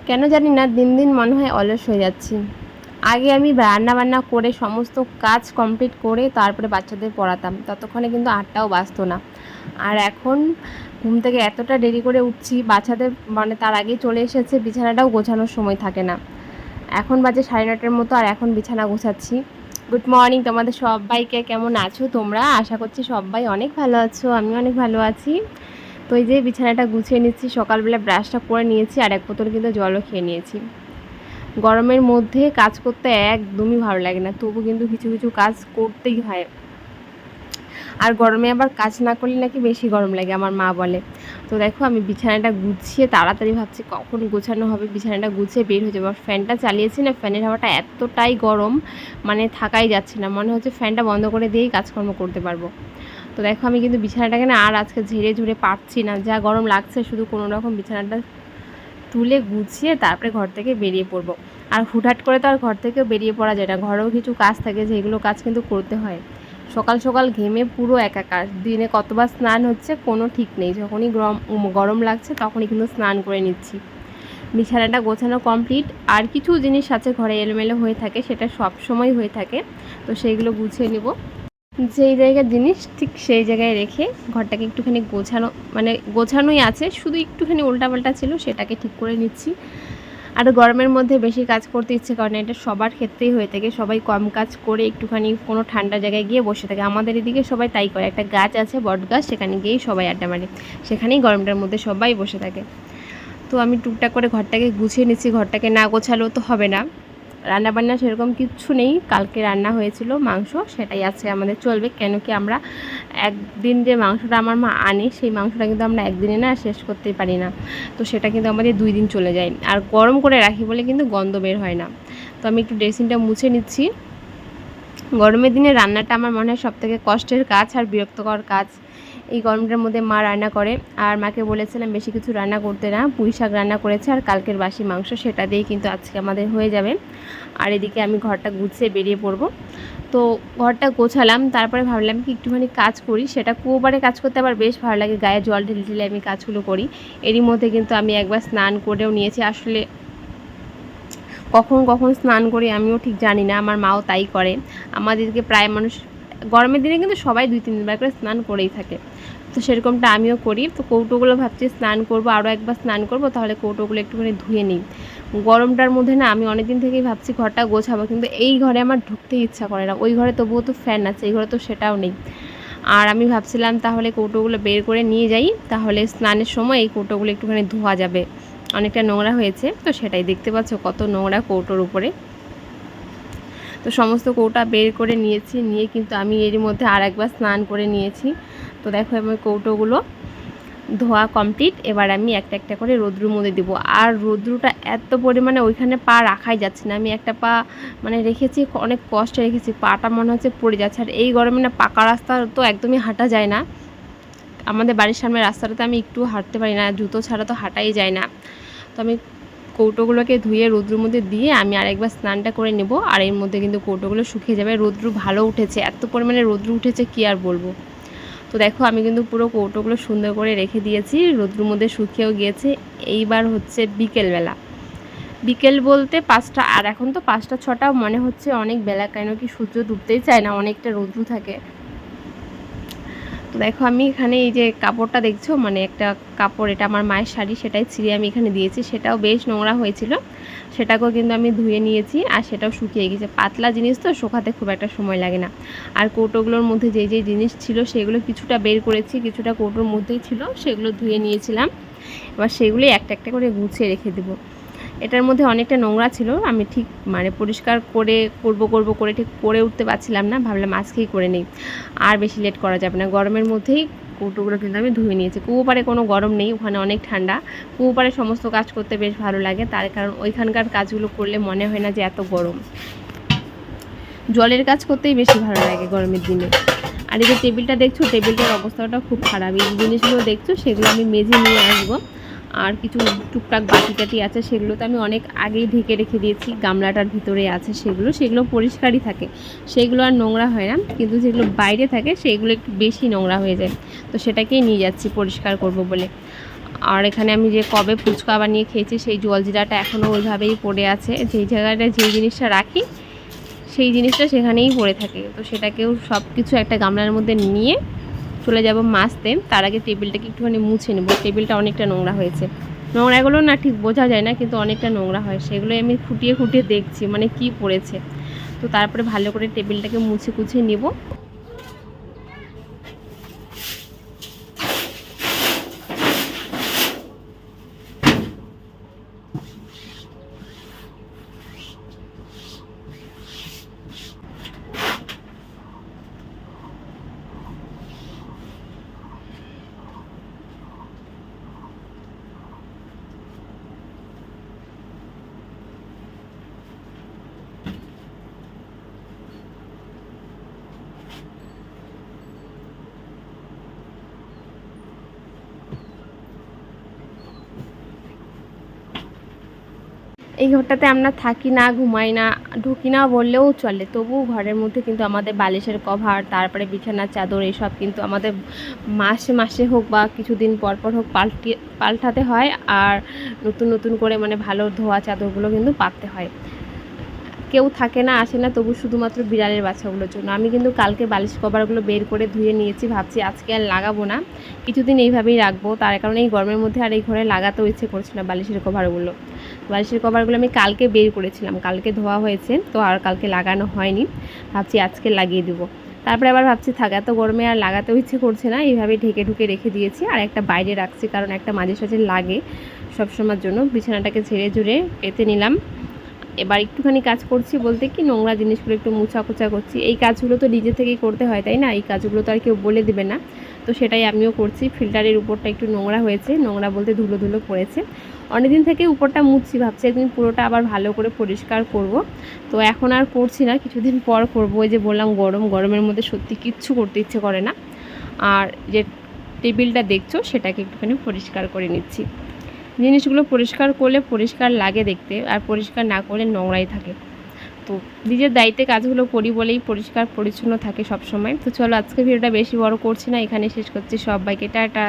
কেন জানি না দিন দিন মনে হয় অলস হয়ে যাচ্ছি। আগে আমি রান্না বান্না করে সমস্ত কাজ কমপ্লিট করে তারপরে বাচ্চাদের পড়াতাম, ততক্ষণে কিন্তু 8টাও বাজতো না। আর এখন ঘুম থেকে এতটা দেরি করে উঠছি, বাচ্চাদের মানে তার আগেই চলে এসেছে, বিছানাটাও গোছানোর সময় থাকে না। এখন বাজে 9:30টার মতো, আর এখন বিছানা গোছাচ্ছি। গুড মর্নিং তোমাদের সবাইকে, কেমন আছো তোমরা? আশা করছি সবাই অনেক ভালো আছো, আমি অনেক ভালো আছি। তো এই যে বিছানাটা গুছিয়ে নিচ্ছি, সকালবেলা ব্রাশটা করে নিয়েছি আর এক বোতল কিন্তু জলও খেয়ে নিয়েছি। গরমের মধ্যে কাজ করতে একদমই ভালো লাগে না, তবু কিন্তু কিছু কিছু কাজ করতেই হয়। আর গরমে আবার কাজ না করলে নাকি বেশি গরম লাগে, আমার মা বলে। তো দেখো আমি বিছানাটা গুছিয়ে তাড়াতাড়ি ভাবছি কখন গোছানো হবে, বিছানাটা গুছিয়ে বের হয়ে যাবো। ফ্যানটা চালিয়েছি না, ফ্যানের হাওয়াটা এতটাই গরম, মানে থাকাই যাচ্ছে না, মনে হচ্ছে ফ্যানটা বন্ধ করে দিয়েই কাজকর্ম করতে পারবো। তো দেখো আমি কিন্তু বিছানাটাকে না আর আজকে ঝেড়ে ঝুড়ে পারছি না, যা গরম লাগছে, শুধু কোনো রকম বিছানাটা তুলে গুছিয়ে তারপরে ঘর থেকে বেরিয়ে পড়বো। আর হুটহাট করে তো আর ঘর থেকেও বেরিয়ে পড়া যায় না, ঘরেও কিছু কাজ থাকে, যেগুলো কাজ কিন্তু করতে হয়। সকাল সকাল ঘেমে পুরো একাকার, দিনে কতবার স্নান হচ্ছে কোনো ঠিক নেই, যখনই গরম লাগছে তখনই কিন্তু স্নান করে নিচ্ছি। বিছানাটা গোছানো কমপ্লিট, আর কিছু জিনিস আছে ঘরে এলোমেলো হয়ে থাকে, সেটা সব সময় হয়ে থাকে, তো সেইগুলো গুছিয়ে নেব। যেই জায়গার জিনিস ঠিক সেই জায়গায় রেখে ঘরটাকে একটুখানি গোছানো, মানে গোছানোই আছে, শুধু একটুখানি উল্টাপাল্টা ছিল, সেটাকে ঠিক করে নিচ্ছি। আর গরমের মধ্যে বেশি কাজ করতে ইচ্ছে করে না, এটা সবার ক্ষেত্রেই হয়ে থাকে, সবাই কম কাজ করে একটুখানি কোনো ঠান্ডা জায়গায় গিয়ে বসে থাকে। আমাদের এদিকে সবাই তাই করে, একটা গাছ আছে বট গাছ, সেখানে গিয়েই সবাই আড্ডা মারে, সেখানেই গরমটার মধ্যে সবাই বসে থাকে। তো আমি টুকটাক করে ঘরটাকে গুছিয়ে নিচ্ছি, ঘরটাকে না গোছালেও তো হবে না। রান্নাবান্না সেরকম কিচ্ছু নেই, কালকে রান্না হয়েছিল মাংস, সেটাই আছে আমাদের, চলবে। কেন কি আমরা একদিন যে মাংসটা আমার মা আনে, সেই মাংসটা কিন্তু আমরা একদিনে না শেষ করতেই পারি না, তো সেটা কিন্তু আমাদের 2 দিন চলে যায়। আর গরম করে রাখি বলে কিন্তু গন্ধ বের হয় না। তো আমি একটু ড্রেসিংটা মুছে নিচ্ছি। গরমের দিনে রান্নাটা আমার মনে হয় সবথেকে কষ্টের কাজ আর বিরক্তকর কাজ। এই গরমটার মধ্যে মা রান্না করে, আর মাকে বলেছিলাম বেশি কিছু রান্না করতে না, পুঁই শাক রান্না করেছে আর কালকের বাসি মাংস, সেটা দিয়েই কিন্তু আজকে আমাদের হয়ে যাবে। আর এদিকে আমি ঘরটা গুছিয়ে বেরিয়ে পড়ব। তো ঘরটা গোছালাম, তারপরে ভাবলাম কি একটুখানি কাজ করি, সেটা কুয়োপাড়ে কাজ করতে আবার বেশ ভালো লাগে, গায়ে জল ঢেলে ঢেলে আমি কাজগুলো করি। এরই মধ্যে কিন্তু আমি একবার স্নান করেও নিয়েছি। আসলে কখন কখন স্নান করি আমিও ঠিক জানি না, আমার মাও তাই করে। আমাদেরকে প্রায় মানুষ গরমের দিনে কিন্তু সবাই 2-3 বার করে স্নান করেই থাকে, তো সেরকমটা আমিও করি। তো কৌটোগুলো ভাবছি স্নান করব, আরও একবার স্নান করব, তাহলে কৌটোগুলো একটুখানি ধুয়ে নিই। গরমটার মধ্যে না আমি অনেক দিন থেকেই ভাবছি ঘরটা গোছাবো, কিন্তু এই ঘরে আমার ঢুকতেই ইচ্ছা করে না। ওই ঘরে তবুও তো ফ্যান আছে, এই ঘরে তো সেটাও নেই। আর আমি ভাবছিলাম তাহলে কৌটোগুলো বের করে নিয়ে যাই, তাহলে স্নানের সময় এই কৌটোগুলো একটুখানি ধোয়া যাবে, অনেকটা নোংরা হয়েছে। তো সেটাই, দেখতে পাচ্ছ কত নোংরা কৌটোর উপরে। তো সমস্ত কৌটা বের করে নিয়েছি, নিয়ে কিন্তু আমি এরই মধ্যে আর একবার স্নান করে নিয়েছি। তো দেখো আমি কৌটোগুলো ধোয়া কমপ্লিট, এবার আমি একটা একটা করে রোদ্রুর মধ্যে দেবো। আর রোদ্রুটা এত পরিমাণে, ওইখানে পা রাখাই যাচ্ছে না, আমি একটা পা মানে রেখেছি, অনেক কষ্টে রেখেছি, পাটা মনে হচ্ছে পড়ে যাচ্ছে। আর এই গরমে না পাকা রাস্তা তো একদমই হাঁটা যায় না, আমাদের বাড়ির সামনে রাস্তাটাতে আমি একটু হাঁটতে পারি না, জুতো ছাড়া তো হাঁটাই যায় না। তো আমি কৌটোগুলোকে ধুয়ে রোদ্রুর মধ্যে দিয়ে আমি আরেকবার স্নানটা করে নেব, আর এর মধ্যে কিন্তু কৌটোগুলো শুকিয়ে যাবে। রোদ্রু ভালো উঠেছে, এত পরিমাণে রোদ্রু উঠেছে কি আর বলবো। তো দেখো আমি কিন্তু পুরো কৌটোগুলো সুন্দর করে রেখে দিয়েছি, রোদ্রুর মধ্যে শুকিয়েও গিয়েছে। এইবার হচ্ছে বিকেলবেলা, বিকেল বলতে 5টা, আর এখন তো 5টা-6টাও মনে হচ্ছে অনেক বেলা, কেন কি সূর্য ডুবতেই চায় না, অনেকটা রোদ্রু থাকে। তো দেখো আমি এখানে এই যে কাপড়টা দেখছো, মানে একটা কাপড়, এটা আমার মায়ের শাড়ি, সেটাই ছিঁড়ে আমি এখানে দিয়েছি, সেটাও বেশ নোংরা হয়েছিল, সেটাকেও কিন্তু আমি ধুয়ে নিয়েছি, আর সেটাও শুকিয়ে গেছে। পাতলা জিনিস তো শুকাতে খুব একটা সময় লাগে না। আর কৌটোগুলোর মধ্যে যেই যেই জিনিস ছিল সেগুলো কিছুটা বের করেছি, কিছুটা কৌটোর মধ্যেই ছিল, সেগুলো ধুয়ে নিয়েছিলাম। এবার সেগুলোই একটা একটা করে গুছিয়ে রেখে দেবো। এটার মধ্যে অনেকটা নোংরা ছিল, আমি ঠিক মানে পরিষ্কার করে করব করে ঠিক করে উঠতে পারছিলাম না, ভাবলাম আজকেই করে নিই, আর বেশি লেট করা যাবে না। গরমের মধ্যেই কৌটোগুলো কিন্তু আমি ধুয়ে নিয়েছি। কুয়োপাড়ে কোনো গরম নেই, ওখানে অনেক ঠান্ডা। কুয়োপাড়ে সমস্ত কাজ করতে বেশ ভালো লাগে, তার কারণ ওইখানকার কাজগুলো করলে মনে হয় না যে এত গরম, জলের কাজ করতেই বেশি ভালো লাগে গরমের দিনে। আর এই যে টেবিলটা দেখছো, টেবিলটার অবস্থাটা খুব খারাপ, এই জিনিসগুলো দেখছো সেগুলো আমি মেজে নিয়ে আসবো। আর কিছু টুকটাক বাটি টাটি আছে, সেগুলো তো আমি অনেক আগেই ঢেকে রেখে দিয়েছি, গামলাটার ভিতরে আছে সেগুলো পরিষ্কারই থাকে, সেগুলো আর নোংরা হয় না। কিন্তু যেগুলো বাইরে থাকে সেইগুলো একটু বেশি নোংরা হয়ে যায়, তো সেটাকেই নিয়ে যাচ্ছি পরিষ্কার করব বলে। আর এখানে আমি যে কবে ফুচকা বানিয়ে খেয়েছি সেই জলজিরাটা এখনও ওইভাবেই পড়ে আছে। যেই জায়গাটায় যেই জিনিসটা রাখি সেই জিনিসটা সেখানেই পড়ে থাকে। তো সেটাকেও সব কিছু একটা গামলার মধ্যে নিয়ে চলে যাব মাজতে। তার আগে টেবিলটাকে একটুখানি মুছে নেব। টেবিলটা অনেকটা নোংরা হয়েছে। নোংরাগুলো না ঠিক বোঝা যায় না, কিন্তু অনেকটা নোংরা হয়, সেগুলোই আমি খুঁটিয়ে খুঁটিয়ে দেখছি মানে কি পড়েছে। তো তারপরে ভালো করে টেবিলটাকে মুছে কুছিয়ে নেব। এই ঘরটাতে আমরা থাকি না, ঘুমাই না, ঢুকি না বললেও চলে, তবুও ঘরের মধ্যে কিন্তু আমাদের বালিশের কভার, তারপরে বিছানার চাদর, এসব কিন্তু আমাদের মাসে মাসে হোক বা কিছুদিন পর পর হোক পাল্টাতে হয়। আর নতুন নতুন করে মানে ভালো ধোয়া চাদরগুলো কিন্তু পাততে হয়। কেউ থাকে না, আসে না, তবু শুধুমাত্র বিড়ালের বাচ্চাগুলোর জন্য। আমি কিন্তু কালকে বালিশ কভারগুলো বের করে ধুয়ে নিয়েছি, ভাবছি আজকে আর লাগাবো না, কিছুদিন এইভাবেই রাখবো। তার কারণে এই গরমের মধ্যে আর এই ঘরে লাগাতেও ইচ্ছে করছে না বালিশের কভারগুলো। বালিশের কভারগুলো আমি কালকে বের করেছিলাম, কালকে ধোয়া হয়েছে, তো আর কালকে লাগানো হয়নি, ভাবছি আজকে লাগিয়ে দেবো। তারপরে আবার ভাবছি থাক, এত গরমে আর লাগাতেও ইচ্ছে করছে না, এইভাবেই ঢেকে ঢুকে রেখে দিয়েছি। আর একটা বাইরে রাখছি, কারণ একটা মাঝে সাঝে লাগে সবসময়ের জন্য। বিছানাটাকে ঝেড়ে ঝুড়ে পেতে নিলাম। এবার একটুখানি কাজ করছি বলতে কি, নোংরা জিনিসগুলো একটু মোছাকোছা করছি। এই কাজগুলো তো নিজে থেকেই করতে হয়, তাই না? এই কাজগুলো তো আর কেউ বলে দেবে না, তো সেটাই আমিও করছি। ফিল্টারের উপরটা একটু নোংরা হয়েছে, নোংরা বলতে ধুলো ধুলো পড়েছে। অনেকদিন থেকে উপরটা মুছছি, ভাবছি একদিন পুরোটা আবার ভালো করে পরিষ্কার করব। তো এখন আর করছি না, কিছুদিন পর করব। ওই যে বললাম গরমের মধ্যে সত্যি কিচ্ছু করতে ইচ্ছে করে না। আর যে টেবিলটা দেখছো সেটাকে একটুখানি পরিষ্কার করে নিচ্ছি। জিনিসগুলো পরিষ্কার করলে পরিষ্কার লাগে দেখতে, আর পরিষ্কার না করলে নোংরাই থাকে। তো নিজের দায়িত্বে কাজগুলো করি বলেই পরিষ্কার পরিচ্ছন্ন থাকে সব সময়। তো চলো, আজকে ভিডিওটা বেশি বড় করছি না, এখানে শেষ করছি। সবাইকে টাটা।